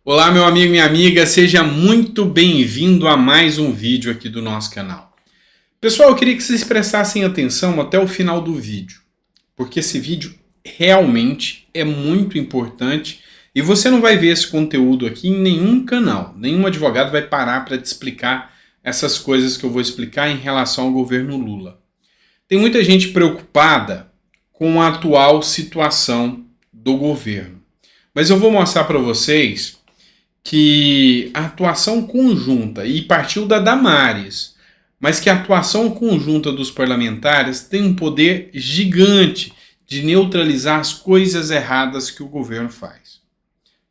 Olá, meu amigo e minha amiga, seja muito bem-vindo a mais um vídeo aqui do nosso canal. Pessoal, eu queria que vocês prestassem atenção até o final do vídeo, porque esse vídeo realmente é muito importante e você não vai ver esse conteúdo aqui em nenhum canal. Nenhum advogado vai parar para te explicar essas coisas que eu vou explicar em relação ao governo Lula. Tem muita gente preocupada com a atual situação do governo, mas eu vou mostrar para vocês que a atuação conjunta, e partiu da Damares, mas que a atuação conjunta dos parlamentares tem um poder gigante de neutralizar as coisas erradas que o governo faz.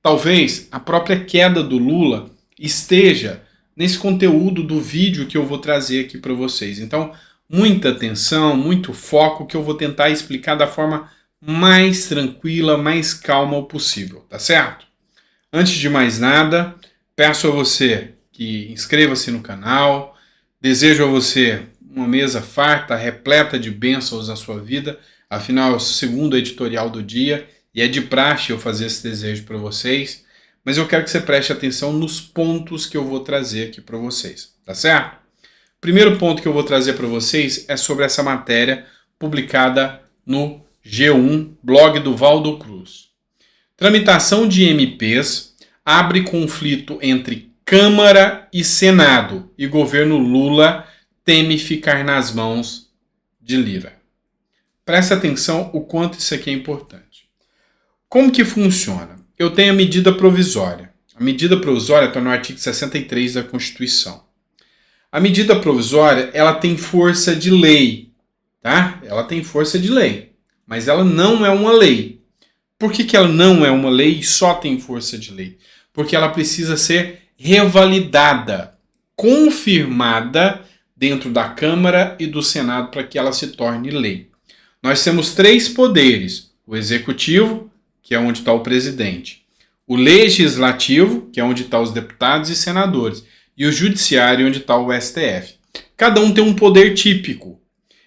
Talvez a própria queda do Lula esteja nesse conteúdo do vídeo que eu vou trazer aqui para vocês. Então, muita atenção, muito foco, que eu vou tentar explicar da forma mais tranquila, mais calma possível, tá certo? Antes de mais nada, peço a você que inscreva-se no canal, desejo a você uma mesa farta, repleta de bênçãos na sua vida, afinal é o segundo editorial do dia e é de praxe eu fazer esse desejo para vocês, mas eu quero que você preste atenção nos pontos que eu vou trazer aqui para vocês, tá certo? Primeiro ponto que eu vou trazer para vocês é sobre essa matéria publicada no G1, blog do Valdo Cruz. Tramitação de MPs abre conflito entre Câmara e Senado e governo Lula teme ficar nas mãos de Lira. Presta atenção o quanto isso aqui é importante. Como que funciona? Eu tenho a medida provisória. A medida provisória está no artigo 63 da Constituição. A medida provisória, ela tem força de lei, tá? Ela tem força de lei, mas ela não é uma lei. Por que ela não é uma lei e só tem força de lei? Porque ela precisa ser revalidada, confirmada dentro da Câmara e do Senado para que ela se torne lei. Nós temos três poderes: o Executivo, que é onde está o presidente, o Legislativo, que é onde estão os deputados e senadores, e o Judiciário, onde está o STF. Cada um tem um poder típico.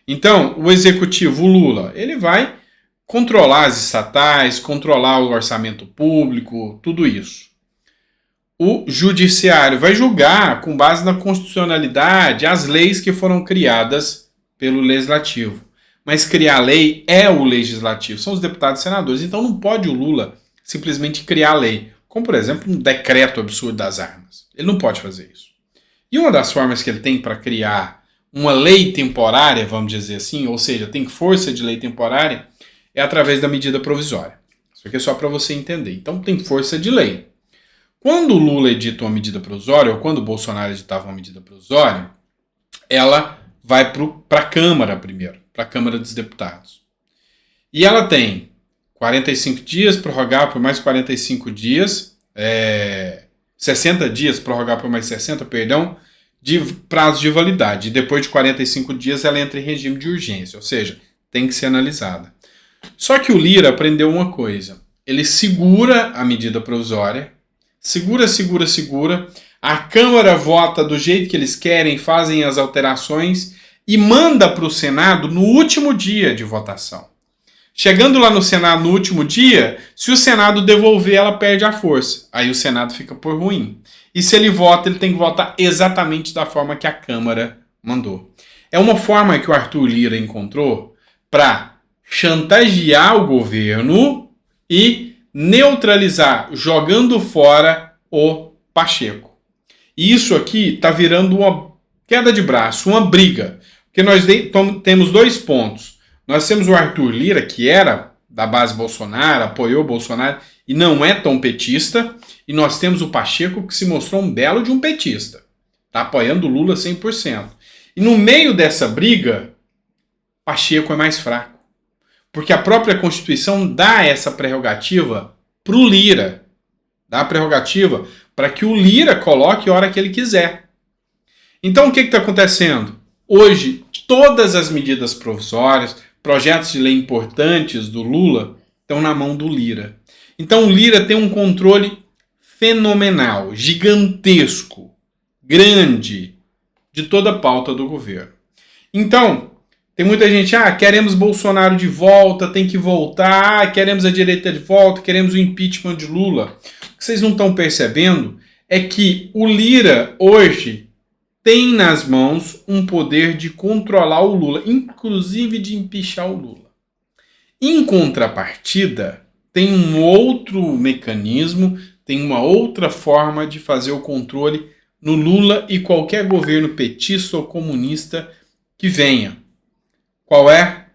Então, o Executivo, o Lula, ele vai controlar as estatais, controlar o orçamento público, tudo isso. O Judiciário vai julgar, com base na constitucionalidade, as leis que foram criadas pelo Legislativo. Mas criar lei é o Legislativo, são os deputados e senadores. Então não pode o Lula simplesmente criar lei, como por exemplo um decreto absurdo das armas. Ele não pode fazer isso. E uma das formas que ele tem para criar uma lei temporária, vamos dizer assim, ou seja, tem força de lei temporária, é através da medida provisória. Isso aqui é só para você entender. Então tem força de lei. Quando o Lula edita uma medida provisória, ou quando o Bolsonaro editava uma medida provisória, ela vai para a Câmara primeiro, para a Câmara dos Deputados. E ela tem 45 dias, prorrogar por mais 45 dias, 60 dias, prorrogar por mais 60, perdão, de prazo de validade. E depois de 45 dias ela entra em regime de urgência, ou seja, tem que ser analisada. Só que o Lira aprendeu uma coisa. Ele segura a medida provisória, segura, a Câmara vota do jeito que eles querem, fazem as alterações e manda para o Senado no último dia de votação. Chegando lá no Senado no último dia, se o Senado devolver, ela perde a força. Aí o Senado fica por ruim. E se ele vota, ele tem que votar exatamente da forma que a Câmara mandou. É uma forma que o Arthur Lira encontrou para chantagear o governo e neutralizar, jogando fora o Pacheco. E isso aqui está virando uma queda de braço, uma briga. Porque nós temos dois pontos. Nós temos o Arthur Lira, que era da base Bolsonaro, apoiou o Bolsonaro e não é tão petista. E nós temos o Pacheco, que se mostrou um belo de um petista. Está apoiando o Lula 100%. E no meio dessa briga, Pacheco é mais fraco. Porque a própria Constituição dá essa prerrogativa para o Lira. Dá a prerrogativa para que o Lira coloque a hora que ele quiser. Então o que está acontecendo? Hoje, todas as medidas provisórias, projetos de lei importantes do Lula estão na mão do Lira. Então o Lira tem um controle fenomenal, gigantesco, grande, de toda a pauta do governo. Então, tem muita gente, queremos Bolsonaro de volta, tem que voltar, queremos a direita de volta, queremos o impeachment de Lula. O que vocês não estão percebendo é que o Lira hoje tem nas mãos um poder de controlar o Lula, inclusive de empichar o Lula. Em contrapartida, tem um outro mecanismo, tem uma outra forma de fazer o controle no Lula e qualquer governo petista ou comunista que venha. Qual é?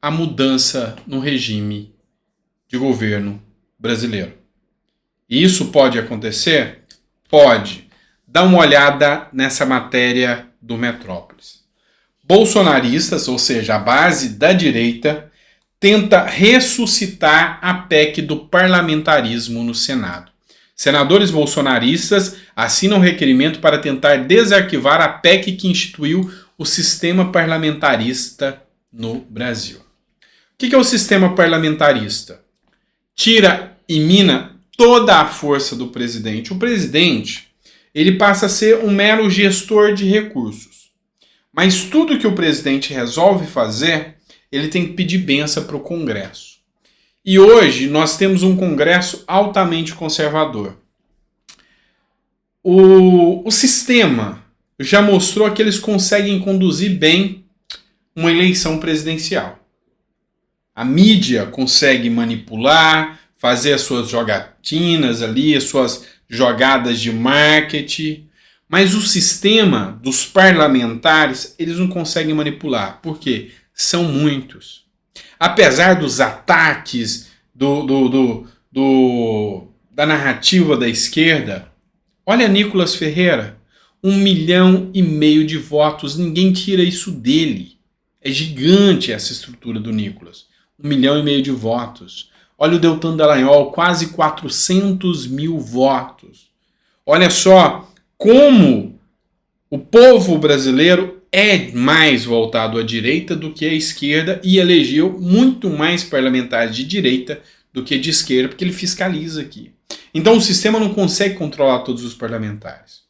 A mudança no regime de governo brasileiro. E isso pode acontecer? Pode. Dá uma olhada nessa matéria do Metrópolis. Bolsonaristas, ou seja, a base da direita, tenta ressuscitar a PEC do parlamentarismo no Senado. Senadores bolsonaristas assinam requerimento para tentar desarquivar a PEC que instituiu o sistema parlamentarista no Brasil. O que é o sistema parlamentarista? Tira e mina toda a força do presidente. O presidente, ele passa a ser um mero gestor de recursos. Mas tudo que o presidente resolve fazer, ele tem que pedir benção para o Congresso. E hoje nós temos um Congresso altamente conservador. O sistema já mostrou que eles conseguem conduzir bem uma eleição presidencial. A mídia consegue manipular, fazer as suas jogatinas ali, as suas jogadas de marketing, mas o sistema dos parlamentares eles não conseguem manipular. Por quê? São muitos. Apesar dos ataques da narrativa da esquerda, olha Nicolas Ferreira, 1,5 milhão de votos, ninguém tira isso dele. É gigante essa estrutura do Nicolas. 1,5 milhão de votos. Olha o Deltan Dallagnol, quase 400 mil votos. Olha só como o povo brasileiro é mais voltado à direita do que à esquerda e elegeu muito mais parlamentares de direita do que de esquerda, porque ele fiscaliza aqui. Então o sistema não consegue controlar todos os parlamentares.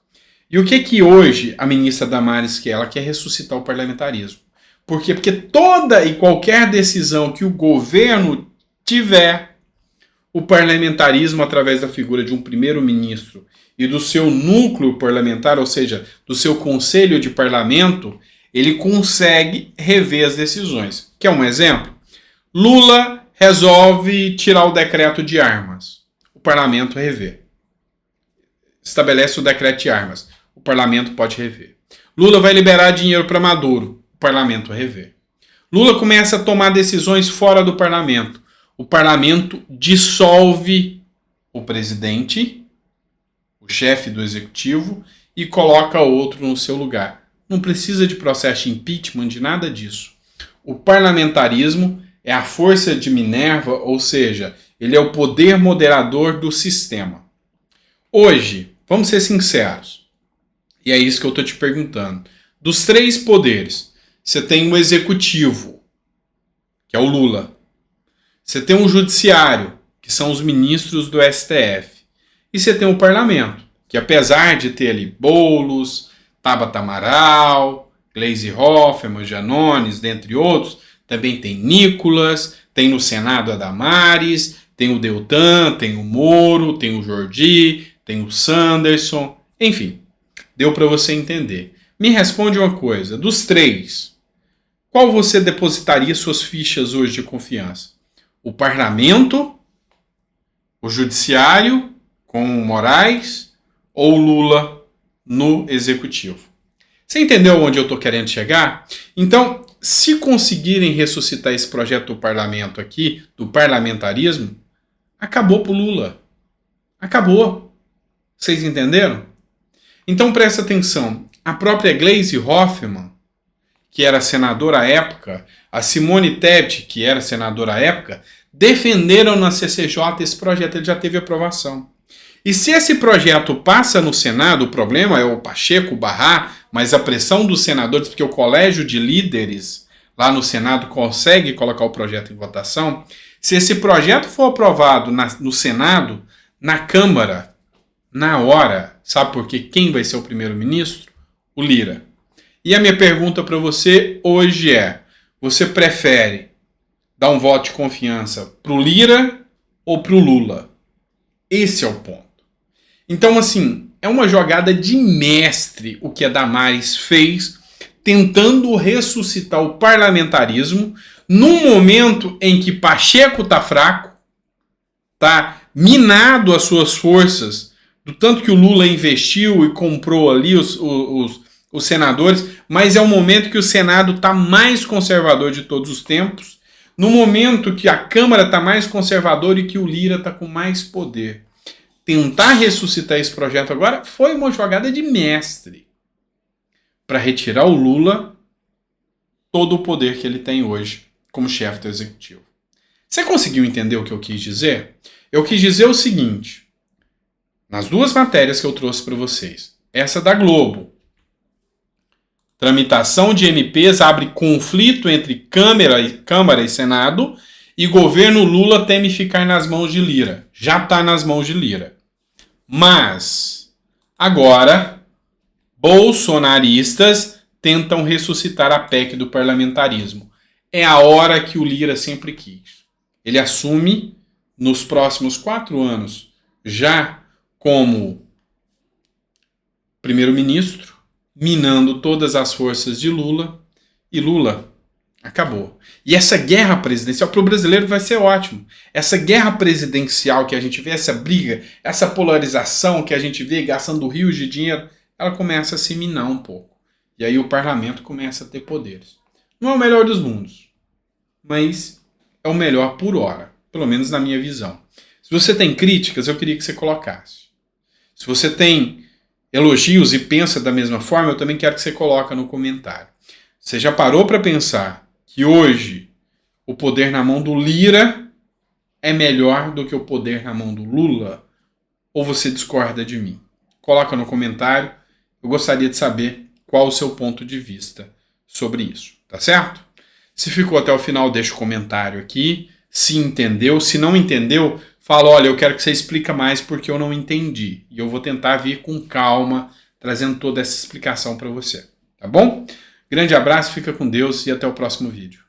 E o que hoje a ministra Damares quer? Ela quer ressuscitar o parlamentarismo. Por quê? Porque toda e qualquer decisão que o governo tiver, o parlamentarismo, através da figura de um primeiro-ministro e do seu núcleo parlamentar, ou seja, do seu conselho de parlamento, ele consegue rever as decisões. Quer um exemplo? Lula resolve tirar o decreto de armas. O parlamento revê. Estabelece o decreto de armas. O parlamento pode rever. Lula vai liberar dinheiro para Maduro. O parlamento revê. Lula começa a tomar decisões fora do parlamento. O parlamento dissolve o presidente, o chefe do executivo, e coloca outro no seu lugar. Não precisa de processo de impeachment, de nada disso. O parlamentarismo é a força de Minerva, ou seja, ele é o poder moderador do sistema. Hoje, vamos ser sinceros, e é isso que eu estou te perguntando. Dos 3 poderes, você tem o executivo, que é o Lula. Você tem o judiciário, que são os ministros do STF. E você tem o parlamento, que apesar de ter ali Boulos, Tabata Amaral, Gleisi Hoffmann, Janones, dentre outros, também tem Nicolas, tem no Senado a Damares, tem o Deltan, tem o Moro, tem o Jordi, tem o Sanderson, enfim, deu para você entender. Me responde uma coisa, dos 3, qual você depositaria suas fichas hoje de confiança? O parlamento, o judiciário, com o Moraes, ou o Lula no executivo? Você entendeu onde eu estou querendo chegar? Então, se conseguirem ressuscitar esse projeto do parlamento aqui, do parlamentarismo, acabou pro Lula. Acabou. Vocês entenderam? Então presta atenção. A própria Gleisi Hoffmann, que era senadora à época, a Simone Tebet, que era senadora à época, defenderam na CCJ esse projeto, ele já teve aprovação. E se esse projeto passa no Senado, o problema é o Pacheco barrar, mas a pressão dos senadores, porque o colégio de líderes lá no Senado consegue colocar o projeto em votação, se esse projeto for aprovado no Senado, na Câmara, na hora, sabe por quê? Quem vai ser o primeiro-ministro? O Lira. E a minha pergunta para você hoje é, você prefere dar um voto de confiança pro Lira ou pro Lula? Esse é o ponto. Então, assim, é uma jogada de mestre o que a Damares fez, tentando ressuscitar o parlamentarismo num momento em que Pacheco tá fraco, tá minado as suas forças, do tanto que o Lula investiu e comprou ali os senadores, mas é o momento que o Senado está mais conservador de todos os tempos, no momento que a Câmara está mais conservadora e que o Lira está com mais poder. Tentar ressuscitar esse projeto agora foi uma jogada de mestre para retirar o Lula todo o poder que ele tem hoje como chefe do executivo. Você conseguiu entender o que eu quis dizer? Eu quis dizer o seguinte, nas duas matérias que eu trouxe para vocês, essa da Globo, tramitação de MPs abre conflito entre Câmara e Senado e governo Lula teme ficar nas mãos de Lira. Já está nas mãos de Lira. Mas, agora, bolsonaristas tentam ressuscitar a PEC do parlamentarismo. É a hora que o Lira sempre quis. Ele assume, nos próximos 4 anos, já como primeiro-ministro, minando todas as forças de Lula, e Lula acabou. E essa guerra presidencial para o brasileiro vai ser ótimo. Essa guerra presidencial que a gente vê, essa briga, essa polarização que a gente vê gastando rios de dinheiro, ela começa a se minar um pouco. E aí o parlamento começa a ter poderes. Não é o melhor dos mundos, mas é o melhor por hora, pelo menos na minha visão. Se você tem críticas, eu queria que você colocasse. Se você tem elogios e pensa da mesma forma, eu também quero que você coloque no comentário. Você já parou para pensar que hoje o poder na mão do Lira é melhor do que o poder na mão do Lula? Ou você discorda de mim? Coloca no comentário. Eu gostaria de saber qual o seu ponto de vista sobre isso. Tá certo? Se ficou até o final, deixa o comentário aqui. Se entendeu. Se não entendeu, fala, olha, eu quero que você explique mais porque eu não entendi. E eu vou tentar vir com calma, trazendo toda essa explicação para você. Tá bom? Grande abraço, fica com Deus e até o próximo vídeo.